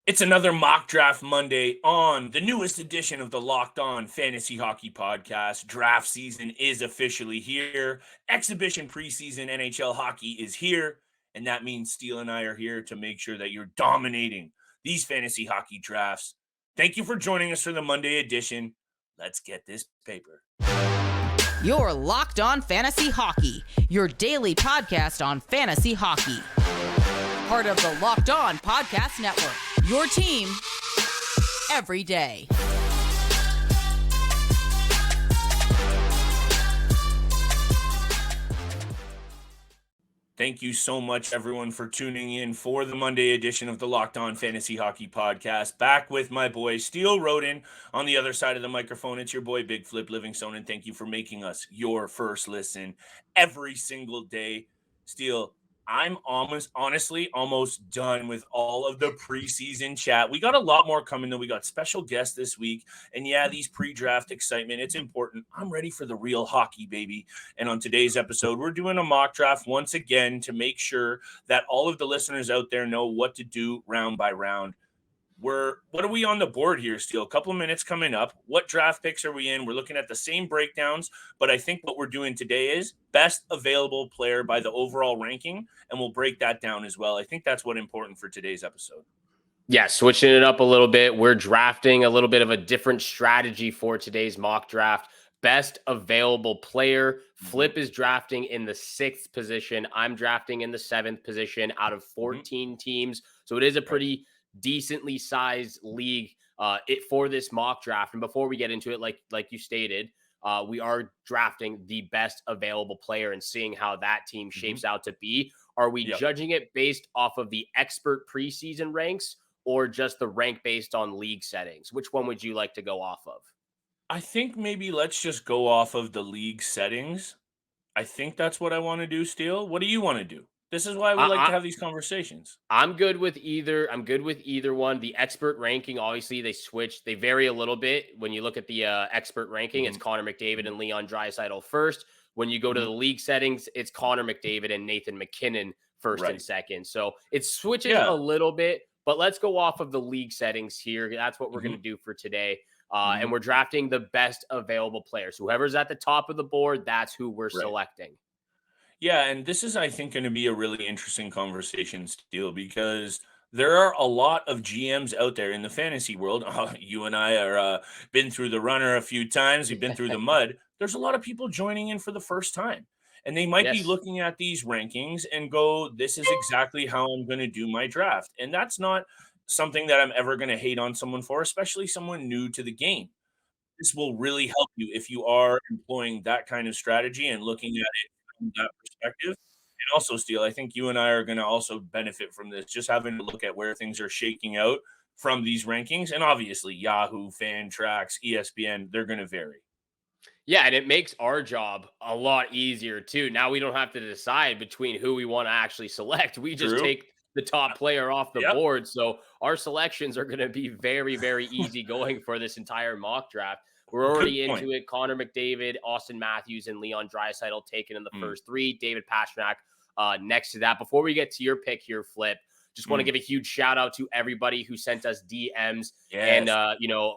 It's another Mock Draft Monday on the newest edition of the Locked On Fantasy Hockey Podcast. Draft season is officially here. Exhibition preseason NHL hockey is here. And that means Steele and I are here to make sure that you're dominating these fantasy hockey drafts. Thank you for joining us for the Monday edition. Let's get this paper. You're Locked On Fantasy Hockey, your daily podcast on fantasy hockey. Part of the Locked On Podcast Network, your team every day. Thank you so much, everyone, for tuning in for the Monday edition of the Locked On Fantasy Hockey Podcast. Back with my boy, Steele Roden, on the other side of the microphone. It's your boy, Big Flip Livingstone, and thank you for making us your first listen every single day. Steele, I'm honestly almost done with all of the preseason chat. We got a lot more coming, though. We got special guests this week. And yeah, these pre-draft excitement, it's important. I'm ready for the real hockey, baby. And on today's episode, we're doing a mock draft once again to make sure that all of the listeners out there know what to do round by round. What are we on the board here, Steele? A couple of minutes coming up. What draft picks are we in? We're looking at the same breakdowns, but I think what we're doing today is best available player by the overall ranking, and we'll break that down as well. I think that's what's important for today's episode. Yeah, switching it up a little bit. We're drafting a little bit of a different strategy for today's mock draft. Best available player. Flip is drafting in the 6th position. I'm drafting in the 7th position out of 14 teams. So it is a pretty decently sized league for this mock draft. And before we get into it, like you stated, we are drafting the best available player and seeing how that team shapes out to be. Are we judging it based off of the expert preseason ranks or just the rank based on league settings? Which one would you like to go off of? I think maybe let's just go off of the league settings. I think that's what I want to do, Steele. What do you want to do? This is why we like to have these conversations. I'm good with either one. The expert ranking, obviously, they vary a little bit. When you look at the expert ranking, it's Connor McDavid and Leon Draisaitl first. When you go to the league settings, it's Connor McDavid and Nathan McKinnon first and second. So it switches a little bit, but let's go off of the league settings here. That's what we're going to do for today. And we're drafting the best available players. Whoever's at the top of the board, that's who we're selecting. Yeah, and this is, I think, going to be a really interesting conversation, Steele, because there are a lot of GMs out there in the fantasy world. You and I are been through the runner a few times. We've been through the mud. There's a lot of people joining in for the first time, and they might be looking at these rankings and go, this is exactly how I'm going to do my draft. And that's not something that I'm ever going to hate on someone for, especially someone new to the game. This will really help you if you are employing that kind of strategy and looking at it from that perspective. And also, Steele, I think you and I are going to also benefit from this, just having to look at where things are shaking out from these rankings. And obviously, Yahoo, Fantrax, ESPN, they're going to vary. Yeah, and it makes our job a lot easier, too. Now we don't have to decide between who we want to actually select. We just take the top player off the board. So our selections are going to be very, very easy going for this entire mock draft. We're already into it. Connor McDavid, Austin Matthews, and Leon Draisaitl taken in the first 3. David Pastrnak next to that. Before we get to your pick here, Flip, just want to give a huge shout out to everybody who sent us DMs and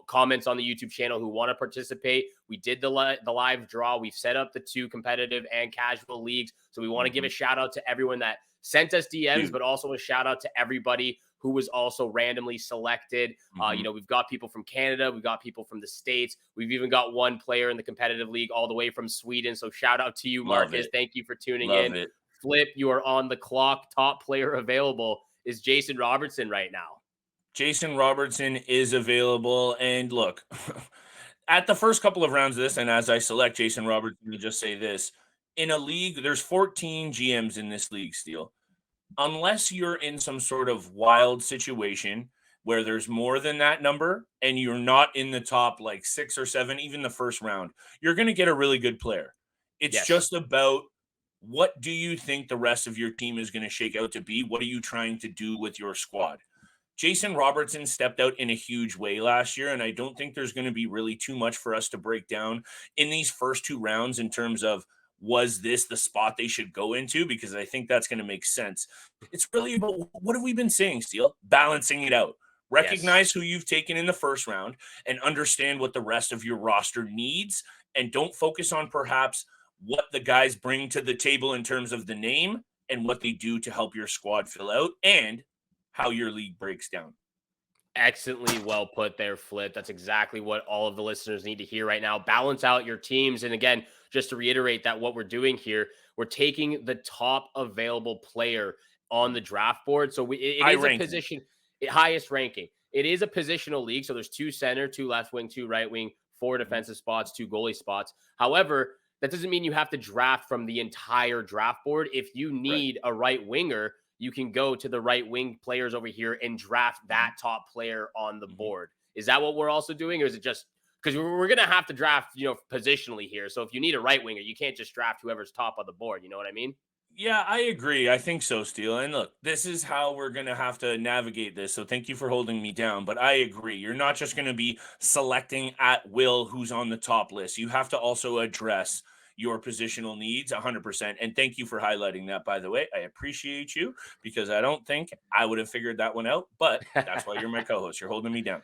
comments on the YouTube channel who want to participate. We did the live draw. We've set up the 2 competitive and casual leagues. So we want to give a shout out to everyone that sent us DMs, but also a shout out to everybody who was also randomly selected. We've got people from Canada. We've got people from the States. We've even got one player in the competitive league all the way from Sweden. So shout out to you, Marcus. Thank you for tuning in. Flip, you are on the clock. Top player available is Jason Robertson right now. Jason Robertson is available. And look, at the first couple of rounds of this, and as I select Jason Robertson, to just say this, in a league, there's 14 GMs in this league, Steele. Unless you're in some sort of wild situation where there's more than that number and you're not in the top 6 or 7, even the first round, you're going to get a really good player. It's just about what do you think the rest of your team is going to shake out to be? What are you trying to do with your squad? Jason Robertson stepped out in a huge way last year, and I don't think there's going to be really too much for us to break down in these first 2 rounds in terms of was this the spot they should go into? Because I think that's going to make sense. It's really about what have we been saying, Steele? Balancing it out. Recognize who you've taken in the first round and understand what the rest of your roster needs. And don't focus on perhaps what the guys bring to the table in terms of the name and what they do to help your squad fill out and how your league breaks down. Excellently well put there, Flip. That's exactly what all of the listeners need to hear right now. Balance out your teams. And again, just to reiterate that what we're doing here, we're taking the top available player on the draft board. So it is a position, highest ranking. It is a positional league. So there's 2 center, 2 left wing, 2 right wing, 4 defensive spots, 2 goalie spots. However, that doesn't mean you have to draft from the entire draft board. If you need a right winger, you can go to the right wing players over here and draft that top player on the board. Is that what we're also doing? Or is it just because we're going to have to draft, positionally here. So if you need a right winger, you can't just draft whoever's top of the board. You know what I mean? Yeah, I agree. I think so, Steele. And look, this is how we're going to have to navigate this. So thank you for holding me down. But I agree. You're not just going to be selecting at will who's on the top list. You have to also address your positional needs 100%. And thank you for highlighting that, by the way. I appreciate you because I don't think I would have figured that one out. But that's why you're my co-host. You're holding me down.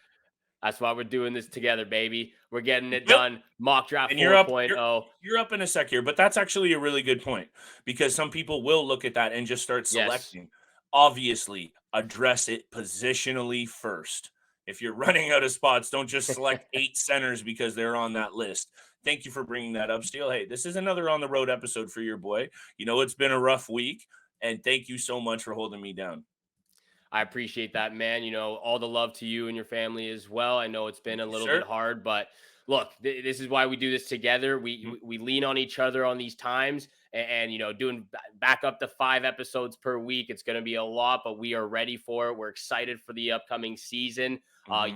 That's why we're doing this together, baby. We're getting it done. Mock draft and 4.0. You're up in a sec here, but that's actually a really good point because some people will look at that and just start selecting. Yes. Obviously, address it positionally first. If you're running out of spots, don't just select 8 centers because they're on that list. Thank you for bringing that up, Steele. Hey, this is another on the road episode for your boy. It's been a rough week, and thank you so much for holding me down. I appreciate that, man. All the love to you and your family as well. I know it's been a little bit hard, but look, this is why we do this together. We lean on each other on these times and doing back up to 5 episodes per week. It's going to be a lot, but we are ready for it. We're excited for the upcoming season.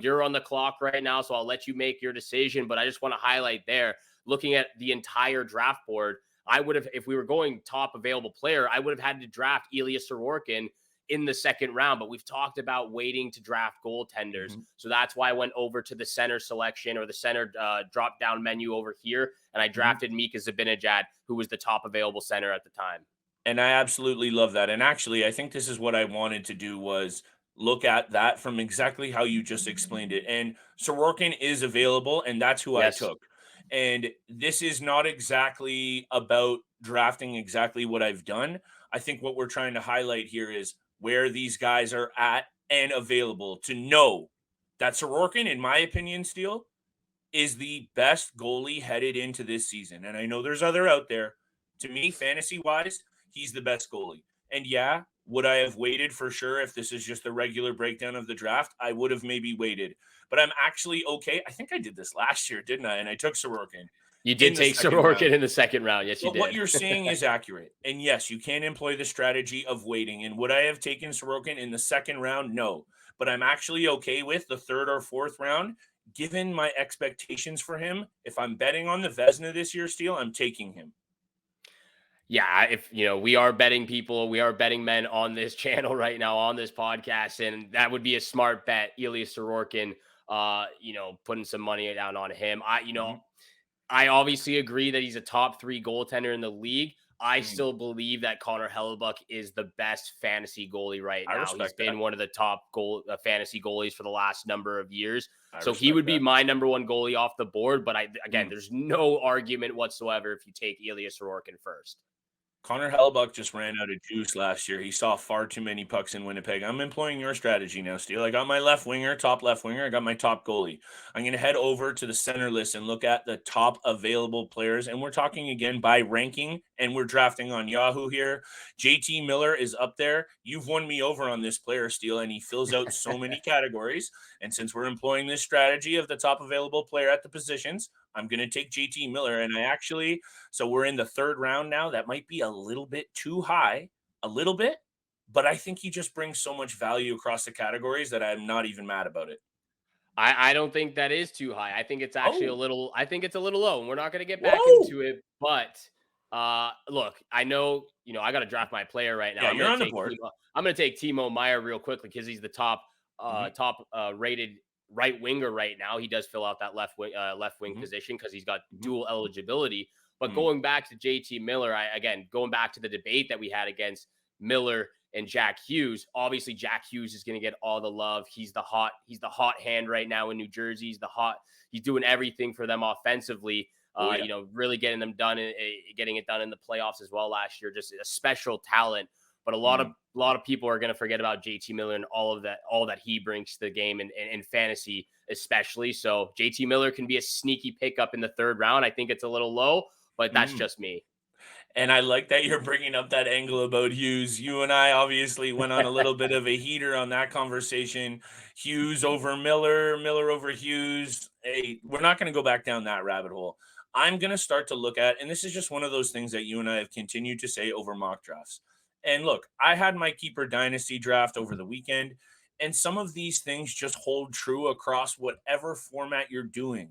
You're on the clock right now, so I'll let you make your decision, but I just want to highlight there, looking at the entire draft board, I would have, if we were going top available player, I would have had to draft Ilya Sorokin in the second round, but we've talked about waiting to draft goaltenders. So that's why I went over to the center selection or the center drop down menu over here. And I drafted Mika Zibanejad, who was the top available center at the time. And I absolutely love that. And actually, I think this is what I wanted to do was look at that from exactly how you just explained it. And Sorokin is available, and that's who I took. And this is not exactly about drafting exactly what I've done. I think what we're trying to highlight here is where these guys are at and available to know that Sorokin, in my opinion, Steele, is the best goalie headed into this season. And I know there's other out there. To me, fantasy-wise, he's the best goalie. And yeah, would I have waited for sure if this is just the regular breakdown of the draft? I would have maybe waited. But I'm actually okay. I think I did this last year, didn't I? And I took Sorokin. You did take Sorokin in the second round. Yes, you did. What you're saying is accurate. And yes, you can employ the strategy of waiting. And would I have taken Sorokin in the second round? No. But I'm actually okay with the third or fourth round. Given my expectations for him, if I'm betting on the Vezina this year, Steele, I'm taking him. Yeah, if we are betting people, we are betting men on this channel right now on this podcast, and that would be a smart bet. Ilya Sorokin, putting some money down on him. I obviously agree that he's a top 3 goaltender in the league. I still believe that Connor Hellebuyck is the best fantasy goalie right now. He's been one of the top fantasy goalies for the last number of years. So he would be my number 1 goalie off the board. But there's no argument whatsoever if you take Ilya Sorokin first. Connor Hellebuyck just ran out of juice last year. He saw far too many pucks in Winnipeg. I'm employing your strategy now, Steele. I got my left winger, top left winger. I got my top goalie. I'm going to head over to the center list and look at the top available players. And we're talking again by ranking, and we're drafting on Yahoo here. JT Miller is up there. You've won me over on this player, Steele, and he fills out so many categories. And since we're employing this strategy of the top available player at the positions, I'm going to take JT Miller. And so we're in the third round now. That might be a little bit too high, a little bit, but I think he just brings so much value across the categories that I'm not even mad about it. I don't think that is too high. I think it's actually a little low, and we're not going to get back into it. But look, I know, I got to draft my player right now. Yeah, you're on the board. I'm going to take Timo Meier real quickly because he's the top rated right winger right now. He does fill out that left wing position because he's got dual eligibility. But going back to JT Miller, going back to the debate that we had against Miller and Jack Hughes. Obviously, Jack Hughes is going to get all the love. He's the hot hand right now in New Jersey. He's doing everything for them offensively. Really getting them done, getting it done in the playoffs as well last year. Just a special talent. But a lot of people are going to forget about JT Miller and all that he brings to the game and fantasy especially. So JT Miller can be a sneaky pickup in the third round. I think it's a little low, but that's just me. And I like that you're bringing up that angle about Hughes. You and I obviously went on a little bit of a heater on that conversation. Hughes over Miller, Miller over Hughes. Hey, we're not going to go back down that rabbit hole. I'm going to start to look at, and this is just one of those things that you and I have continued to say over mock drafts. And look, I had my keeper dynasty draft over the weekend, and some of these things just hold true across whatever format you're doing.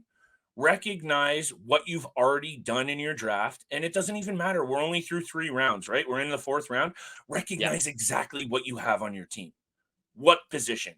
Recognize what you've already done in your draft, and it doesn't even matter. We're only through 3 rounds, right? We're in the 4th round. Recognize exactly what you have on your team. What position?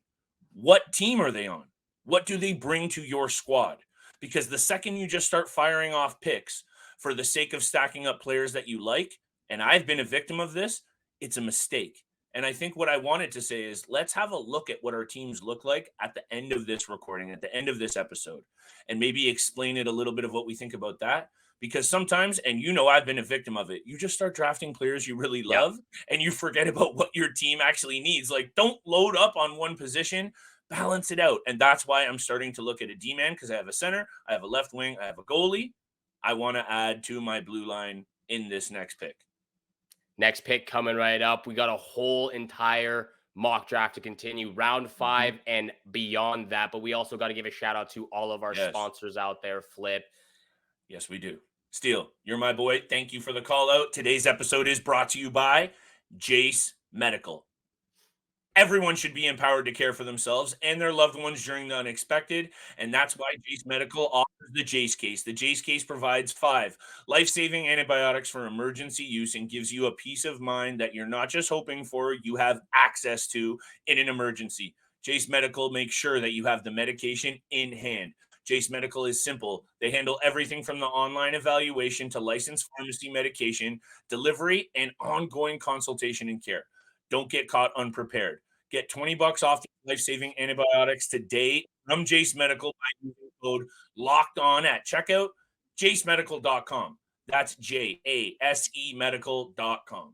What team are they on? What do they bring to your squad? Because the second you just start firing off picks for the sake of stacking up players that you like, and I've been a victim of this, it's a mistake. And I think what I wanted to say is let's have a look at what our teams look like at the end of this recording, at the end of this episode, and maybe explain it a little bit of what we think about that. Because sometimes, and I've been a victim of it, you just start drafting players you really love and you forget about what your team actually needs. Like, don't load up on one position, balance it out. And that's why I'm starting to look at a D-man, because I have a center, I have a left wing, I have a goalie. I want to add to my blue line in this next pick. Next pick coming right up. We got a whole entire mock draft to continue, round 5 and beyond that. But we also got to give a shout out to all of our sponsors out there, Flip. Yes, we do. Steele, you're my boy. Thank you for the call out. Today's episode is brought to you by Jace Medical. Everyone should be empowered to care for themselves and their loved ones during the unexpected, and that's why Jace Medical offers the Jace case. The Jace case provides 5 life-saving antibiotics for emergency use and gives you a peace of mind that you're not just hoping for, you have access to in an emergency. Jace Medical makes sure that you have the medication in hand. Jace Medical is simple. They handle everything from the online evaluation to licensed pharmacy medication, delivery, and ongoing consultation and care. Don't get caught unprepared. Get $20 off the life-saving antibiotics today from Jace Medical by using code LOCKEDON at checkout, jacemedical.com. That's JASE medical.com.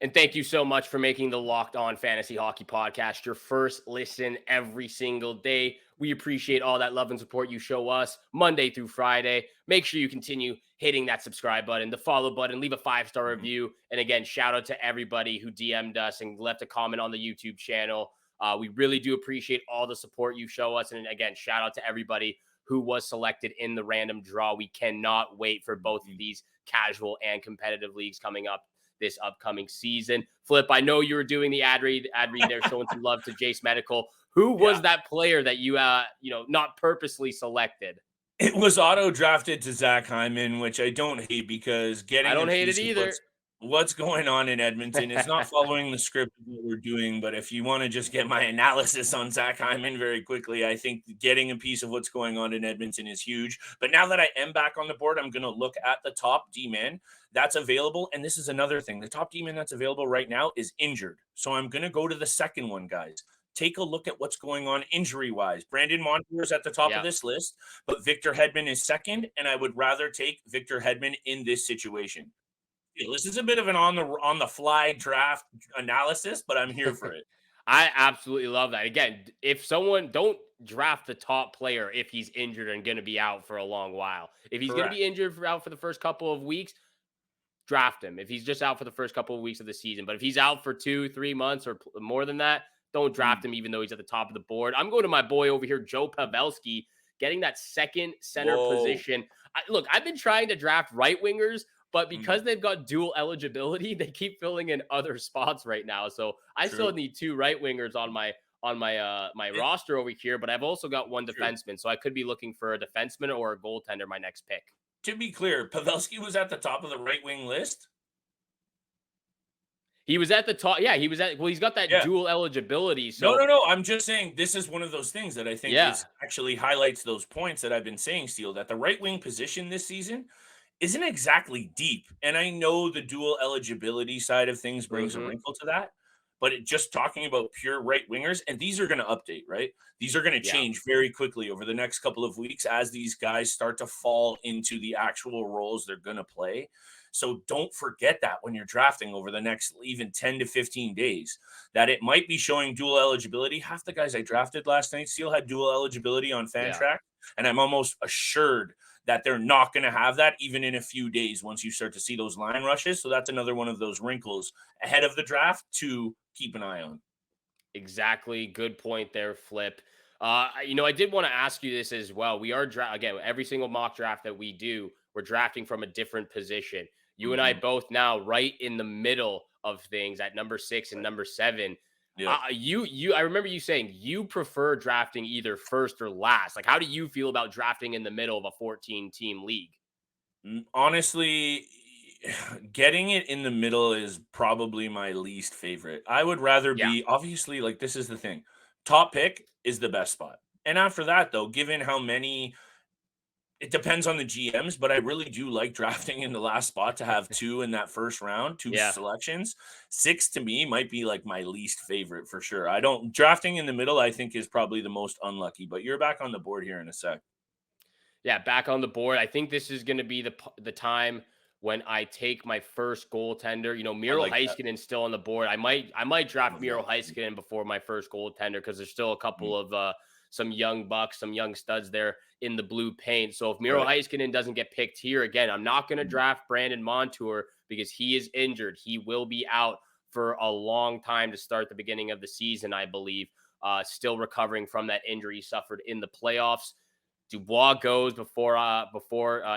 And thank you so much for making the Locked On Fantasy Hockey Podcast your first listen every single day. We appreciate all that love and support you show us Monday through Friday. Make sure you continue hitting that subscribe button, the follow button, leave a 5-star review. And again, shout out to everybody who DM'd us and left a comment on the YouTube channel. We really do appreciate all the support you show us. And again, shout out to everybody who was selected in the random draw. We cannot wait for both of these casual and competitive leagues coming up this upcoming season. Flip, I know you were doing the ad read there, showing some love to Jace Medical. Who was that player that you, not purposely selected? It was auto drafted to Zach Hyman, which I don't hate because I don't hate it either. What's going on in Edmonton? It's not following the script of what we're doing, but if you want to just get my analysis on Zach Hyman very quickly, I think getting a piece of what's going on in Edmonton is huge. But now that I am back on the board, I'm going to look at the top D-man that's available. And this is another thing. The top D-man that's available right now is injured. So I'm going to go to the second one, guys. Take a look at what's going on injury-wise. Brandon Montour is at the top of this list, but Victor Hedman is second, and I would rather take Victor Hedman in this situation. This is a bit of an on the fly draft analysis, but I'm here for it. I absolutely love that. Again, if someone don't draft the top player if he's injured and going to be out for a long while. If he's going to be injured out for the first couple of weeks, draft him. If he's just out for the first couple of weeks of the season, but if he's out for 2-3 months or more than that, don't draft him even though he's at the top of the board. I'm going to my boy over here, Joe Pavelski, getting that second center position. Look, I've been trying to draft right wingers, but because they've got dual eligibility, they keep filling in other spots right now. So I still need 2 right wingers on my roster over here, but I've also got 1 defenseman. So I could be looking for a defenseman or a goaltender my next pick. To be clear, Pavelski was at the top of the right wing list. He was at the top. Yeah, he's got that dual eligibility. So No. I'm just saying this is one of those things that I think is actually highlights those points that I've been saying, Steele, that the right wing position this season isn't exactly deep. And I know the dual eligibility side of things brings a Mm-hmm. wrinkle to that, but just talking about pure right wingers, and these are going to update, right? These are going to Yeah. change very quickly over the next couple of weeks as these guys start to fall into the actual roles they're going to play. So don't forget that when you're drafting over the next even 10 to 15 days, that it might be showing dual eligibility. Half the guys I drafted last night still had dual eligibility on Yeah. FanTrack, and I'm almost assured that they're not going to have that even in a few days once you start to see those line rushes. So that's another one of those wrinkles ahead of the draft to keep an eye on. Exactly. Good point there, Flip. I did want to ask you this as well. We are again, every single mock draft that we do, we're drafting from a different position. You and I Mm-hmm. both now right in the middle of things at number 6 and number 7. Yeah. I remember you saying you prefer drafting either first or last. Like, how do you feel about drafting in the middle of a 14 team league? Honestly, getting it in the middle is probably my least favorite. I would rather Yeah. be obviously like this is the thing. Top pick is the best spot. And after that, though, given how many it depends on the GMs, but I really do like drafting in the last spot to have two in that first round, two Yeah. selections. 6 to me might be like my least favorite for sure. I don't drafting in the middle, I think is probably the most unlucky, but you're back on the board here in a sec. Yeah, back on the board. I think this is going to be the time when I take my first goaltender. I Miro like that. Heiskanen's still on the board. I might draft Love Miro that. Heiskanen before my first goaltender because there's still a Mhm. couple of some young bucks, some young studs there in the blue paint. So if Miro Right. Heiskanen doesn't get picked here again, I'm not going to Mhm. draft Brandon Montour because he is injured. He will be out for a long time to start the beginning of the season, I believe. Still recovering from that injury he suffered in the playoffs. Dubois goes before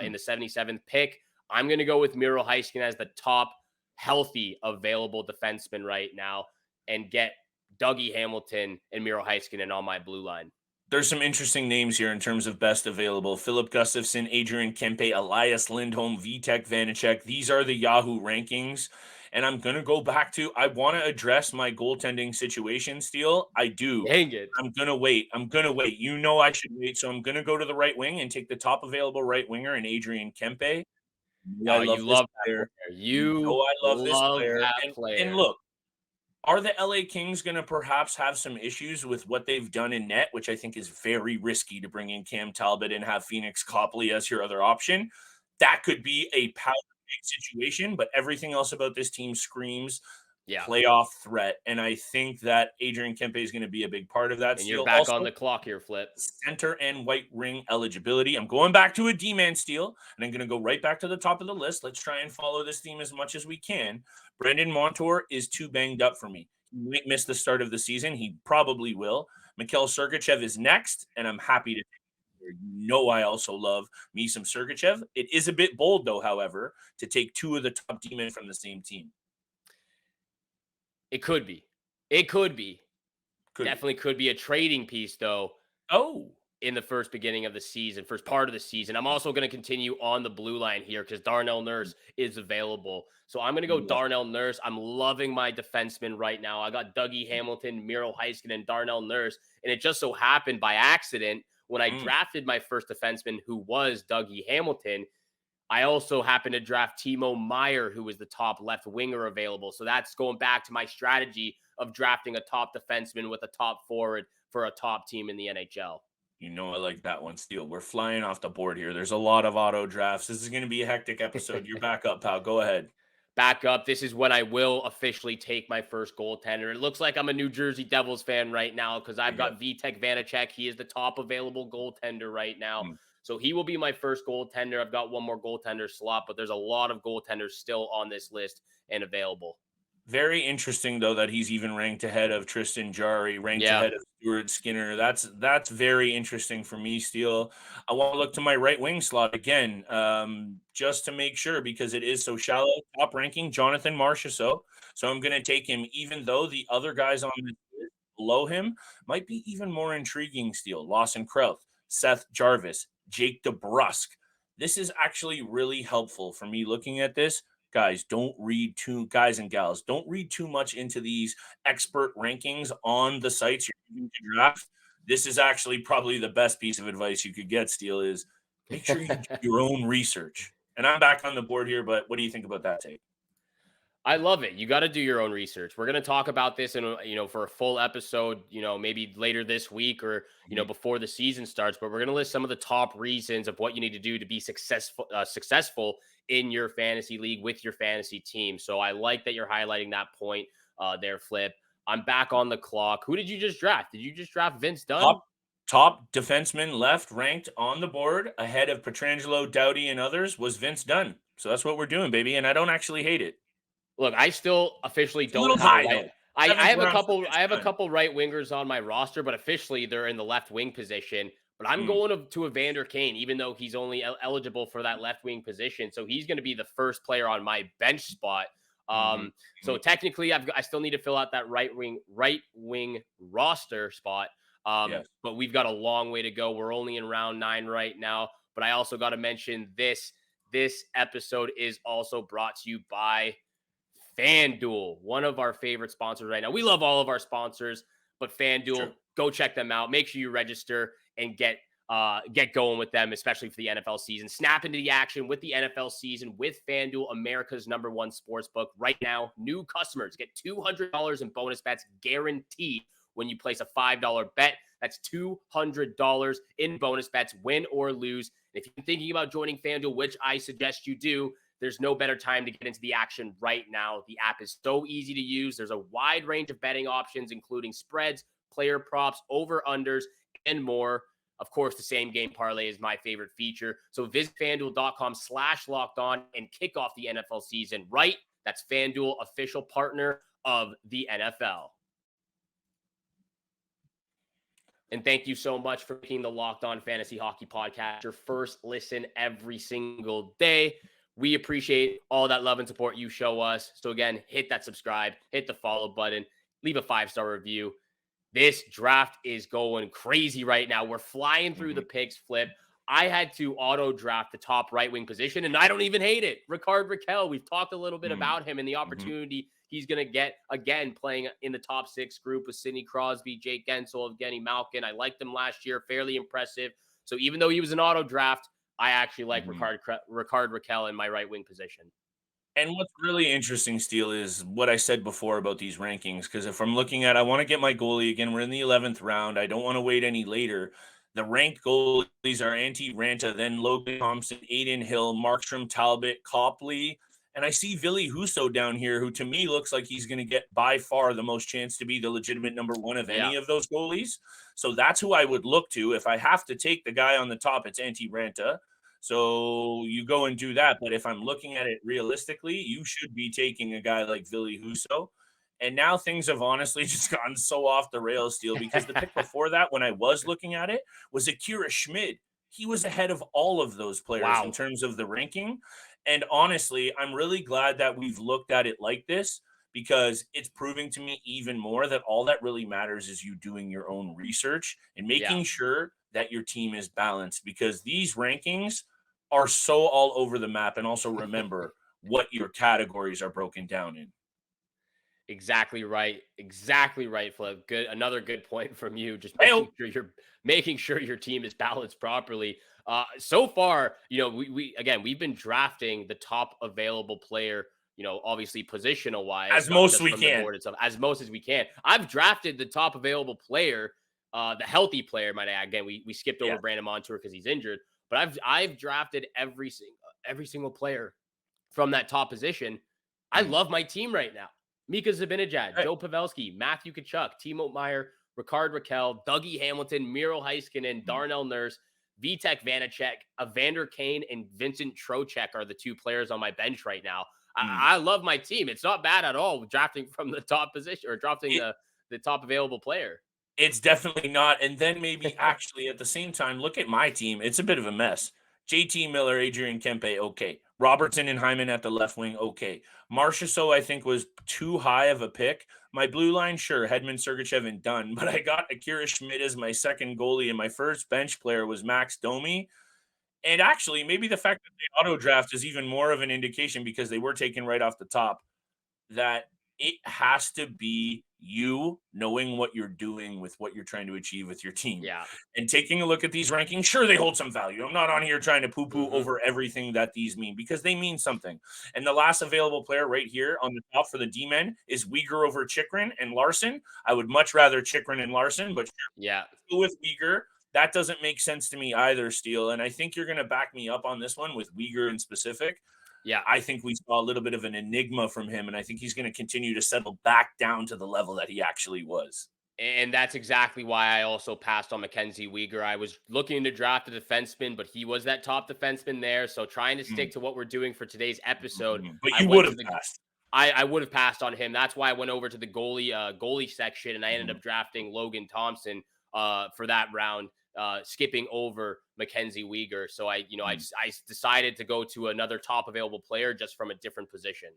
in the 77th pick. I'm going to go with Miro Heiskanen as the top healthy available defenseman right now and get Dougie Hamilton and Miro Heiskanen on my blue line. There's some interesting names here in terms of best available. Philip Gustafson, Adrian Kempe, Elias Lindholm, Vitek Vanacek. These are the Yahoo rankings. And I'm going to go back to, I want to address my goaltending situation, Steele. I do. Dang it. I'm going to wait. I'm going to wait. You know I should wait. So I'm going to go to the right wing and take the top available right winger in Adrian Kempe. I Oh, love you this love that player. player. You know You I love this love player. that And player. look, are the LA Kings going to perhaps have some issues with what they've done in net, which I think is very risky to bring in Cam Talbot and have Phoenix Copley as your other option? That could be a power situation, but everything else about this team screams Yeah. playoff threat. And I think that Adrian Kempe is going to be a big part of that And you're steal. back on Also, the clock here, Flip. center and white ring eligibility. I'm going back to a D-man steal, and I'm going to go right back to the top of the list. Let's try and follow this theme as much as we can. Brandon Montour is too banged up for me. He might miss the start of the season. He probably will. Mikhail Sergachev is next, and I'm happy to take him. You know I also love me some Sergachev. It is a bit bold, though, however, to take two of the top D-men from the same team. It could be. It could be. Could Definitely could be a trading piece, though. Oh, In the first part of the season. I'm also going to continue on the blue line here because Darnell Nurse is available. So I'm going to go Darnell Nurse. I'm loving my defenseman right now. I got Dougie Hamilton, Miro Heiskanen, and Darnell Nurse. And it just so happened by accident when I drafted my first defenseman, who was Dougie Hamilton, I also happened to draft Timo Meyer, who was the top left winger available. So that's going back to my strategy of drafting a top defenseman with a top forward for a top team in the NHL. You know I like that one, Steele. We're flying off the board here. There's a lot of auto drafts. This is going to be a hectic episode. You're back up, pal. Go ahead. Back up. This is when I will officially take my first goaltender. It looks like I'm a New Jersey Devils fan right now because I've got Vitek Vanacek. He is the top available goaltender right now. So he will be my first goaltender. I've got one more goaltender slot, but there's a lot of goaltenders still on this list and available. Very interesting, though, that he's even ranked ahead of Tristan Jarry, ranked Yeah. ahead of Stuart Skinner. That's very interesting for me, Steele. I want to look to my right wing slot again, just to make sure, because it is so shallow. Top ranking, Jonathan Marchessault. So I'm going to take him, even though the other guys on the list below him might be even more intriguing, Steele. Lawson Krauth, Seth Jarvis, Jake DeBrusk. This is actually really helpful for me looking at this. Guys and gals, don't read too much into these expert rankings on the sites you're using to draft. This is actually probably the best piece of advice you could get, Steele, is make sure you do your own research. And I'm back on the board here, but what do you think about that take? I love it. You got to do your own research. We're going to talk about this in, for a full episode, maybe later this week or, before the season starts, but we're going to list some of the top reasons of what you need to do to be successful in your fantasy league with your fantasy team. So I like that you're highlighting that point there, Flip. I'm back on the clock. Who did you just draft? Did you just draft Vince Dunn? Top defenseman left ranked on the board ahead of Pietrangelo, Doughty, and others was Vince Dunn. So that's what we're doing, baby. And I don't actually hate it. Look, I still officially It's don't a little have high, right. though. I have a couple right wingers on my roster, but officially they're in the left wing position. But I'm going to Evander Kane, even though he's only eligible for that left wing position. So he's going to be the first player on my bench spot. So technically, I still need to fill out that right wing roster spot. But we've got a long way to go. We're only in round 9 right now. But I also got to mention this. This episode is also brought to you by FanDuel, one of our favorite sponsors right now. We love all of our sponsors, but FanDuel, go check them out. Make sure you register and get going with them, especially for the NFL season. Snap into the action with the NFL season with FanDuel, America's #1 sportsbook. Right now, new customers get $200 in bonus bets guaranteed when you place a $5 bet. That's $200 in bonus bets, win or lose. And if you're thinking about joining FanDuel, which I suggest you do, there's no better time to get into the action right now. The app is so easy to use. There's a wide range of betting options, including spreads, player props, over-unders, and more. Of course, the same game parlay is my favorite feature. So visit FanDuel.com/lockedon and kick off the NFL season right. That's FanDuel, official partner of the NFL. And thank you so much for making the Locked On Fantasy Hockey Podcast your first listen every single day. We appreciate all that love and support you show us. So again, hit that subscribe, hit the follow button, leave a 5-star review. This draft is going crazy right now. We're flying through the picks, Flip. I had to auto draft the top right wing position, and I don't even hate it. Rickard Rakell, we've talked a little bit about him and the opportunity he's going to get, again, playing in the top 6 group with Sidney Crosby, Jake Gensel, Evgeny Malkin. I liked him last year, fairly impressive. So even though he was an auto draft, I actually like Rickard Rakell in my right wing position. And what's really interesting, Steele, is what I said before about these rankings. Because if I'm looking at, I want to get my goalie again. We're in the 11th round. I don't want to wait any later. The ranked goalies are Antti Ranta, then Logan Thompson, Aiden Hill, Markstrom, Talbot, Copley. And I see Ville Husso down here, who to me looks like he's going to get by far the most chance to be the legitimate number 1 of any of those goalies. So that's who I would look to. If I have to take the guy on the top, it's Antti Ranta. So you go and do that. But if I'm looking at it realistically, you should be taking a guy like Ville Husso. And now things have honestly just gotten so off the rails, Steele, because the pick before that, when I was looking at it, was Akira Schmid. He was ahead of all of those players in terms of the ranking. And honestly, I'm really glad that we've looked at it like this, because it's proving to me even more that all that really matters is you doing your own research and making sure that your team is balanced, because these rankings are so all over the map. And also remember what your categories are broken down in. Exactly right, Flip. Good, another good point from you. Just making sure your team is balanced properly. So far, we've been drafting the top available player. Obviously positional wise, as most we can, as most as we can. I've drafted the top available player, the healthy player. Might I add. Again, we skipped over Brandon Montour because he's injured, but I've drafted every single player from that top position. I love my team right now. Mika Zibanejad, Joe Pavelski, Matthew Tkachuk, Timo Meier, Rickard Rakell, Dougie Hamilton, Miro Heiskanen, Darnell Nurse, Vitek Vanacek, Evander Kane, and Vincent Trocheck are the 2 players on my bench right now. I love my team. It's not bad at all drafting from the top position or drafting the top available player. It's definitely not. And then maybe actually at the same time, look at my team. It's a bit of a mess. JT Miller, Adrian Kempe, okay. Robertson and Hyman at the left wing, okay. Marchessault, I think, was too high of a pick. My blue line, sure, Hedman, Sergachev, and Dunn. But I got Akira Schmid as my second goalie, and my first bench player was Max Domi. And actually, maybe the fact that they auto-draft is even more of an indication, because they were taken right off the top, that it has to be you knowing what you're doing with what you're trying to achieve with your team. Yeah. And taking a look at these rankings, sure, they hold some value. I'm not on here trying to poo-poo Mm-hmm. over everything that these mean, because they mean something. And the last available player right here on the top for the D-men is Uyghur over Chychrun and Larson. I would much rather Chychrun and Larson, but Yeah. with Uyghur, that doesn't make sense to me either, Steele. And I think you're going to back me up on this one with Uyghur in specific. Yeah. I think we saw a little bit of an enigma from him, and I think he's going to continue to settle back down to the level that he actually was. And that's exactly why I also passed on Mackenzie Weegar. I was looking to draft a defenseman, but he was that top defenseman there. So trying to stick to what we're doing for today's episode. But you would have passed. I would have passed on him. That's why I went over to the goalie section, and I ended up drafting Logan Thompson for that round, skipping over Mackenzie Weegar. So I decided to go to another top available player just from a different position.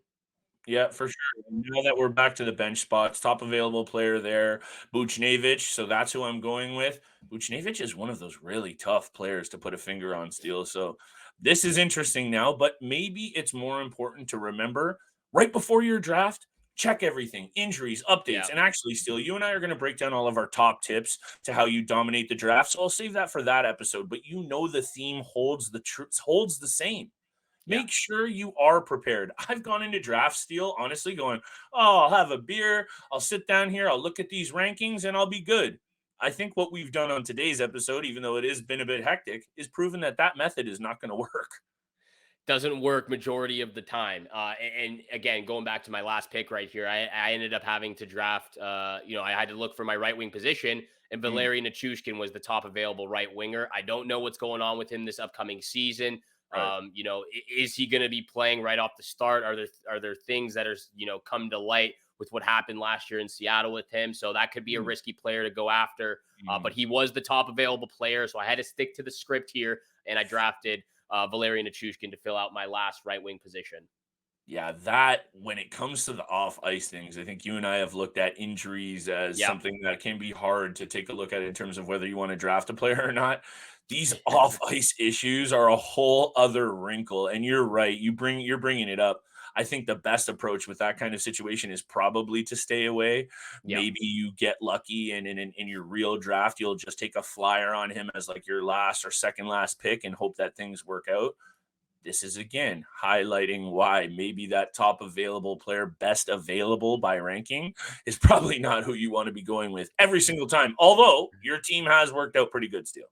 Yeah, for sure. Now that we're back to the bench spots, top available player there, Buchnevich. So that's who I'm going with. Buchnevich is one of those really tough players to put a finger on, Steele. So this is interesting now, but maybe it's more important to remember right before your draft, check everything, injuries, updates. And actually, Steele, you and I are going to break down all of our top tips to how you dominate the draft. So I'll save that for that episode. But the theme holds the same. Make sure you are prepared. I've gone into draft, Steele, honestly going, I'll have a beer, I'll sit down here, I'll look at these rankings, and I'll be good. I think what we've done on today's episode, even though it has been a bit hectic, is proven that method is not going to work. Doesn't work majority of the time. And again, going back to my last pick right here, I ended up having to draft, I had to look for my right wing position, and Valeri Nichushkin was the top available right winger. I don't know what's going on with him this upcoming season. Right. Is he going to be playing right off the start? Are there things that are, come to light with what happened last year in Seattle with him? So that could be a risky player to go after. But he was the top available player. So I had to stick to the script here, and I drafted Valeri Nichushkin to fill out my last right wing position. Yeah, that when it comes to the off ice things, I think you and I have looked at injuries as something that can be hard to take a look at in terms of whether you want to draft a player or not. These off ice issues are a whole other wrinkle. And you're right. You're bringing it up. I think the best approach with that kind of situation is probably to stay away. Yep. Maybe you get lucky and in your real draft, you'll just take a flyer on him as like your last or second last pick and hope that things work out. This is, again, highlighting why maybe that top available player, best available by ranking, is probably not who you want to be going with every single time. Although your team has worked out pretty good still.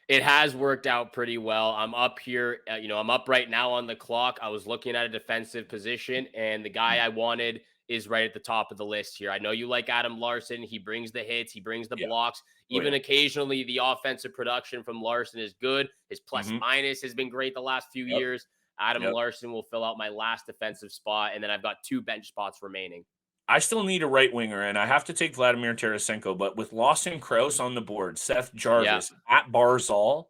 It has worked out pretty well. I'm up here, I'm up right now on the clock. I was looking at a defensive position, and the guy I wanted is right at the top of the list here. I know you like Adam Larson. He brings the hits. He brings the blocks. Even occasionally the offensive production from Larson is good. His plus minus has been great the last few years. Adam Larson will fill out my last defensive spot, and then I've got 2 bench spots remaining. I still need a right winger, and I have to take Vladimir Tarasenko, but with Lawson Krause on the board, Seth Jarvis, Matt Barzal,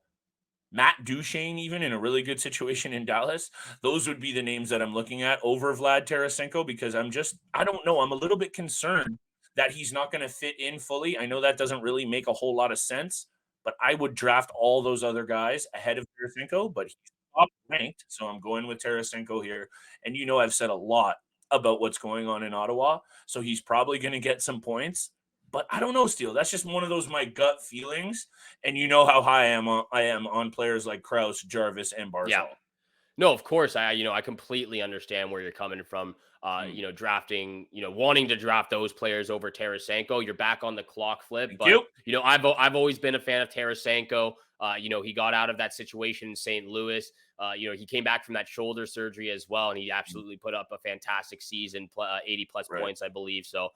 Matt Duchesne, even in a really good situation in Dallas, those would be the names that I'm looking at over Vlad Tarasenko, because I don't know. I'm a little bit concerned that he's not going to fit in fully. I know that doesn't really make a whole lot of sense, but I would draft all those other guys ahead of Tarasenko, but he's top ranked, so I'm going with Tarasenko here. And I've said a lot about what's going on in Ottawa, so he's probably going to get some points. But I don't know, Steele. That's just one of those my gut feelings, and you know how high I am on players like Krause, Jarvis, and Barzal. Yeah. No, of course. I completely understand where you're coming from. Drafting, wanting to draft those players over Tarasenko. You're back on the clock, Flip. I've always been a fan of Tarasenko. He got out of that situation in St. Louis. He came back from that shoulder surgery as well, and he absolutely put up a fantastic season, 80 plus points, I believe. So,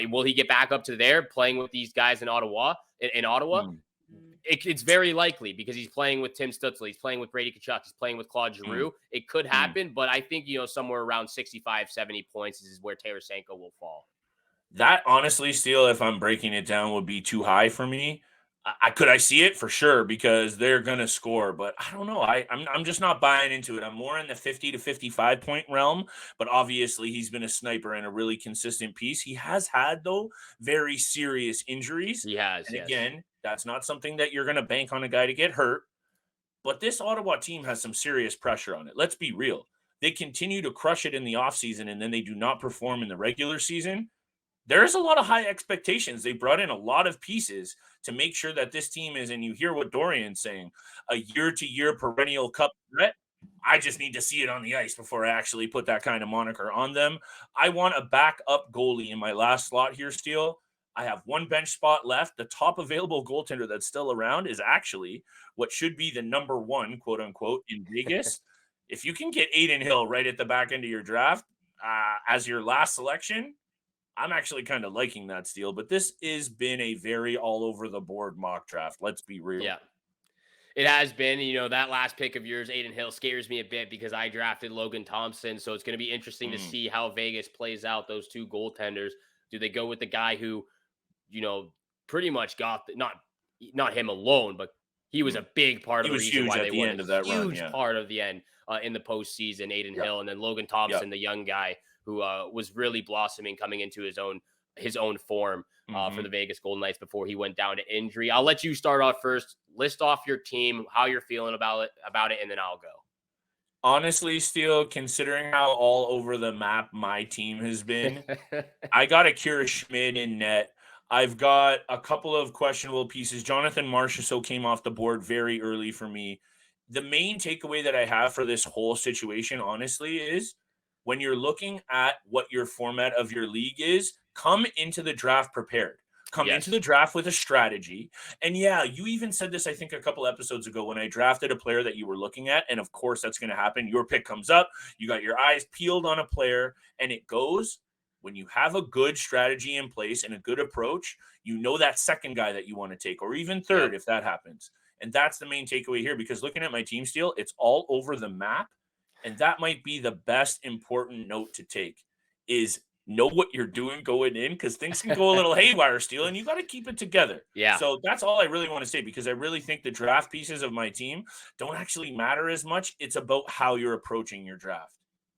will he get back up to there playing with these guys in Ottawa? It's very likely, because he's playing with Tim Stützle, he's playing with Brady Tkachuk, he's playing with Claude Giroux. It could happen, but I think, somewhere around 65, 70 points is where Tarasenko will fall. That honestly, Steele, if I'm breaking it down, would be too high for me. I see it for sure, because they're going to score, but I don't know. I'm just not buying into it. I'm more in the 50 to 55 point realm, but obviously he's been a sniper and a really consistent piece. He has had, though, very serious injuries. He has. And again, that's not something that you're going to bank on a guy to get hurt, but this Ottawa team has some serious pressure on it. Let's be real. They continue to crush it in the offseason, and then they do not perform in the regular season. there's a lot of high expectations. They brought in a lot of pieces to make sure that this team is, and you hear what Dorian's saying, a year-to-year perennial cup threat. I just need to see it on the ice before I actually put that kind of moniker on them. I want a backup goalie in my last slot here, Steele. I have one bench spot left. The top available goaltender that's still around is actually what should be the number one, quote unquote, in Vegas. If you can get Aiden Hill right at the back end of your draft as your last selection, I'm actually kind of liking that, Steele. But this has been a very all over the board mock draft. Let's be real. Yeah. It has been, that last pick of yours, Aiden Hill, scares me a bit because I drafted Logan Thompson. So it's going to be interesting to see how Vegas plays out those two goaltenders. Do they go with the guy who, pretty much got not him alone, but he was a big part of the reason why they won. End of that run, huge part of the end in the postseason, Aiden Hill, and then Logan Thompson, the young guy who was really blossoming coming into his own form for the Vegas Golden Knights before he went down to injury. I'll let you start off first. List off your team, how you're feeling about it, and then I'll go. Honestly, Steele, considering how all over the map my team has been, I got Akira Schmid in net. I've got a couple of questionable pieces. Jonathan Marchessault came off the board very early for me. The main takeaway that I have for this whole situation, honestly, is when you're looking at what your format of your league is, come into the draft prepared. Come into the draft with a strategy. And yeah, you even said this, I think, a couple episodes ago when I drafted a player that you were looking at. And of course, that's going to happen. Your pick comes up. You got your eyes peeled on a player, and it goes. When you have a good strategy in place and a good approach, you know that second guy that you want to take, or even third if that happens. And that's the main takeaway here, because looking at my team, Steele, it's all over the map. And that might be the best important note to take is know what you're doing going in, because things can go a little haywire, Steele, and you got to keep it together. Yeah. So that's all I really want to say, because I really think the draft pieces of my team don't actually matter as much. It's about how you're approaching your draft.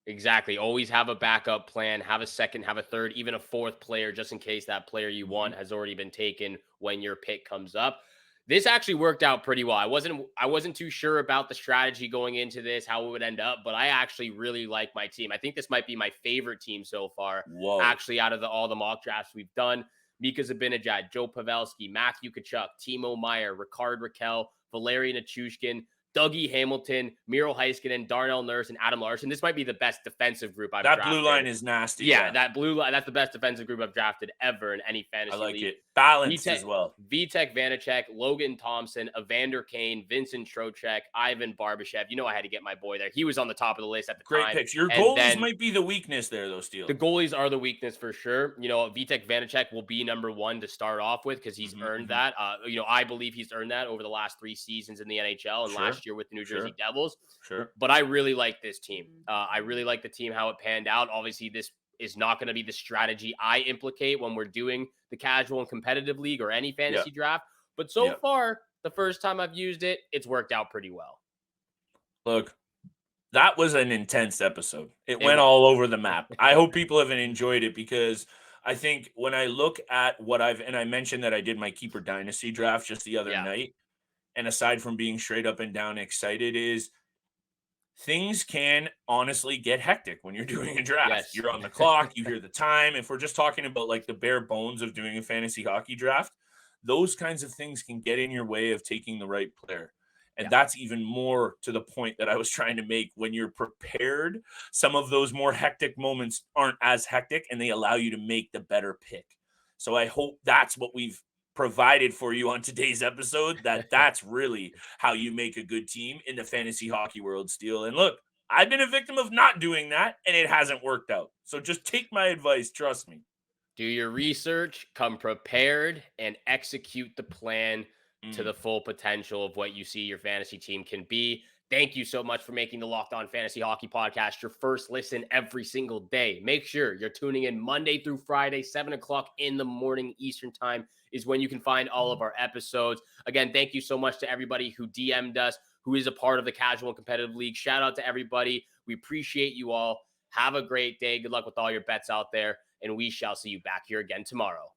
Exactly. Always have a backup plan, have a second, have a third, even a fourth player, just in case that player you want has already been taken when your pick comes up. This actually worked out pretty well. I wasn't too sure about the strategy going into this, how it would end up, but I actually really like my team. I think this might be my favorite team so far. Whoa. Actually, out of all the mock drafts we've done. Mika Zibanejad, Joe Pavelski, Matthew Tkachuk, Timo Meier, Ricard Raquel, Valeri Nichushkin, Dougie Hamilton, Miro Heiskanen, Darnell Nurse, and Adam Larson. This might be the best defensive group I've drafted. That blue line is nasty. Yeah, that blue line, that's the best defensive group I've drafted ever in any fantasy league. I like it. Balanced as well. Vitek Vanacek, Logan Thompson, Evander Kane, Vincent Trocheck, Ivan Barbashev. I had to get my boy there. He was on the top of the list at the time. Great picks. Your goalies might be the weakness there, though, Steele. The goalies are the weakness for sure. Vitek Vanacek will be number one to start off with because he's earned that. I believe he's earned that over the last 3 seasons in the NHL and last year with the New Jersey Devils. Sure. But I really like this team. I really like the team, how it panned out. Obviously, this is not going to be the strategy I implicate when we're doing the casual and competitive league or any fantasy draft. But so far, the first time I've used it, it's worked out pretty well. Look, that was an intense episode. It went all over the map. I hope people have enjoyed it, because I think when I look at what and I mentioned that I did my Keeper Dynasty draft just the other night, and aside from being straight up and down excited, is things can honestly get hectic when you're doing a draft. Yes. You're on the clock, you hear the time. If we're just talking about like the bare bones of doing a fantasy hockey draft, those kinds of things can get in your way of taking the right player. And that's even more to the point that I was trying to make. When you're prepared, some of those more hectic moments aren't as hectic, and they allow you to make the better pick. So I hope that's what we've provided for you on today's episode, that's really how you make a good team in the fantasy hockey world, Steele. And look, I've been a victim of not doing that, and it hasn't worked out. So just take my advice. Trust me. Do your research, come prepared, and execute the plan to the full potential of what you see your fantasy team can be. Thank you so much for making the Locked On Fantasy Hockey Podcast your first listen every single day. Make sure you're tuning in Monday through Friday, 7 o'clock in the morning Eastern time is when you can find all of our episodes. Again, thank you so much to everybody who DM'd us, who is a part of the Casual and Competitive League. Shout out to everybody. We appreciate you all. Have a great day. Good luck with all your bets out there, and we shall see you back here again tomorrow.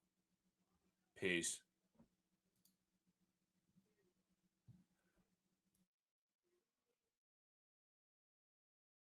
Peace.